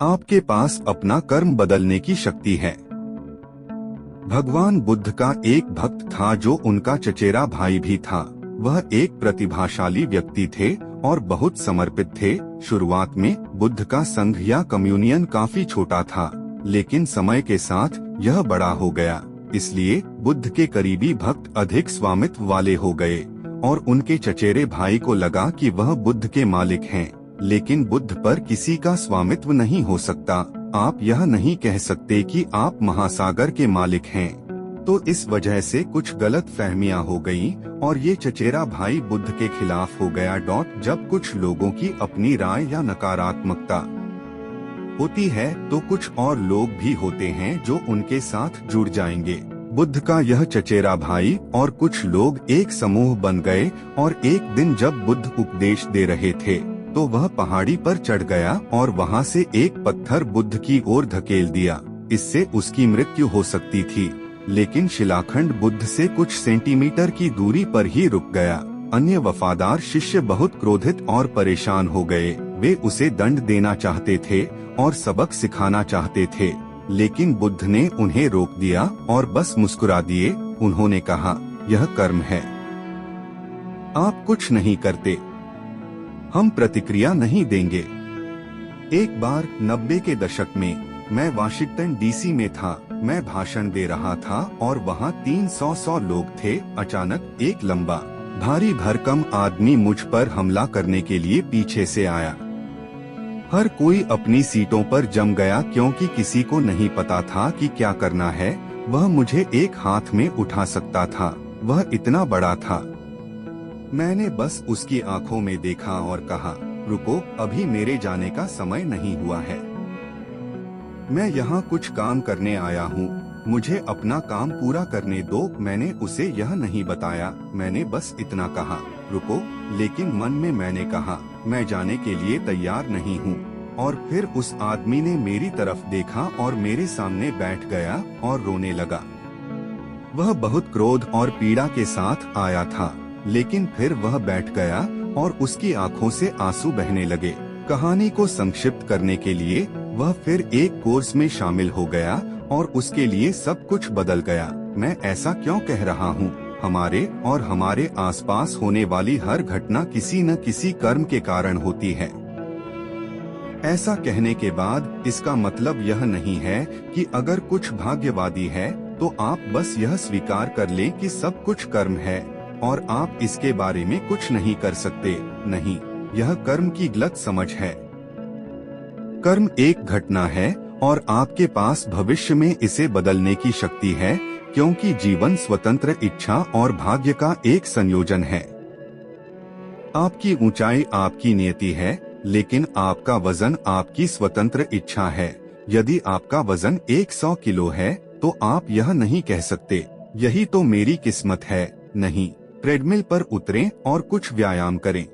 आपके पास अपना कर्म बदलने की शक्ति है। भगवान बुद्ध का एक भक्त था जो उनका चचेरा भाई भी था। वह एक प्रतिभाशाली व्यक्ति थे और बहुत समर्पित थे। शुरुआत में बुद्ध का संघ या कम्युनियन काफी छोटा था, लेकिन समय के साथ यह बड़ा हो गया। इसलिए बुद्ध के करीबी भक्त अधिक स्वामित्व वाले हो गए और उनके चचेरे भाई को लगा कि वह बुद्ध के मालिक हैं। लेकिन बुद्ध पर किसी का स्वामित्व नहीं हो सकता। आप यह नहीं कह सकते कि आप महासागर के मालिक हैं। तो इस वजह से कुछ गलत फहमियां हो गईं और ये चचेरा भाई बुद्ध के खिलाफ हो गया। जब कुछ लोगों की अपनी राय या नकारात्मकता होती है तो कुछ और लोग भी होते हैं जो उनके साथ जुड़ जाएंगे। बुद्ध का यह चचेरा भाई और कुछ लोग एक समूह बन गए और एक दिन जब बुद्ध उपदेश दे रहे थे तो वह पहाड़ी पर चढ़ गया और वहां से एक पत्थर बुद्ध की ओर धकेल दिया। इससे उसकी मृत्यु हो सकती थी, लेकिन शिलाखंड बुद्ध से कुछ सेंटीमीटर की दूरी पर ही रुक गया। अन्य वफादार शिष्य बहुत क्रोधित और परेशान हो गए। वे उसे दंड देना चाहते थे और सबक सिखाना चाहते थे, लेकिन बुद्ध ने उन्हें रोक दिया और बस मुस्कुरा दिए। उन्होंने कहा, यह कर्म है, आप कुछ नहीं करते, हम प्रतिक्रिया नहीं देंगे। एक बार 90 के दशक में मैं वाशिंगटन डीसी में था। मैं भाषण दे रहा था और वहाँ 300 लोग थे। अचानक एक लंबा भारी भरकम आदमी मुझ पर हमला करने के लिए पीछे से आया। हर कोई अपनी सीटों पर जम गया क्योंकि किसी को नहीं पता था कि क्या करना है। वह मुझे एक हाथ में उठा सकता था, वह इतना बड़ा था। मैंने बस उसकी आंखों में देखा और कहा, रुको, अभी मेरे जाने का समय नहीं हुआ है। मैं यहाँ कुछ काम करने आया हूँ, मुझे अपना काम पूरा करने दो। मैंने उसे यह नहीं बताया, मैंने बस इतना कहा, रुको। लेकिन मन में मैंने कहा, मैं जाने के लिए तैयार नहीं हूँ। और फिर उस आदमी ने मेरी तरफ देखा और मेरे सामने बैठ गया और रोने लगा। वह बहुत क्रोध और पीड़ा के साथ आया था, लेकिन फिर वह बैठ गया और उसकी आंखों से आंसू बहने लगे। कहानी को संक्षिप्त करने के लिए वह फिर एक कोर्स में शामिल हो गया और उसके लिए सब कुछ बदल गया। मैं ऐसा क्यों कह रहा हूँ? हमारे और हमारे आसपास होने वाली हर घटना किसी न किसी कर्म के कारण होती है। ऐसा कहने के बाद इसका मतलब यह नहीं है कि अगर कुछ भाग्यवादी है तो आप बस यह स्वीकार कर लें कि सब कुछ कर्म है और आप इसके बारे में कुछ नहीं कर सकते। नहीं, यह कर्म की गलत समझ है। कर्म एक घटना है और आपके पास भविष्य में इसे बदलने की शक्ति है, क्योंकि जीवन स्वतंत्र इच्छा और भाग्य का एक संयोजन है। आपकी ऊंचाई आपकी नियति है, लेकिन आपका वजन आपकी स्वतंत्र इच्छा है। यदि आपका वजन 100 किलो है तो आप यह नहीं कह सकते, यही तो मेरी किस्मत है। नहीं, ट्रेडमिल पर उतरें और कुछ व्यायाम करें।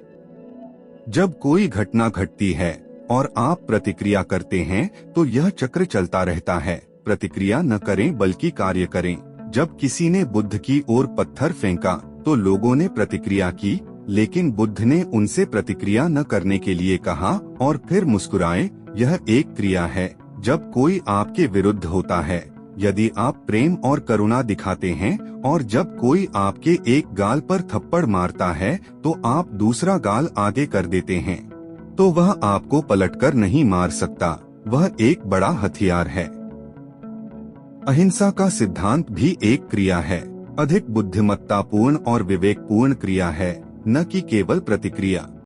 जब कोई घटना घटती है और आप प्रतिक्रिया करते हैं तो यह चक्र चलता रहता है। प्रतिक्रिया न करें बल्कि कार्य करें। जब किसी ने बुद्ध की ओर पत्थर फेंका तो लोगों ने प्रतिक्रिया की, लेकिन बुद्ध ने उनसे प्रतिक्रिया न करने के लिए कहा और फिर मुस्कुराए। यह एक क्रिया है। जब कोई आपके विरुद्ध होता है, यदि आप प्रेम और करुणा दिखाते हैं और जब कोई आपके एक गाल पर थप्पड़ मारता है तो आप दूसरा गाल आगे कर देते हैं, तो वह आपको पलटकर नहीं मार सकता। वह एक बड़ा हथियार है। अहिंसा का सिद्धांत भी एक क्रिया है, अधिक बुद्धिमत्तापूर्ण और विवेकपूर्ण क्रिया है, न कि केवल प्रतिक्रिया।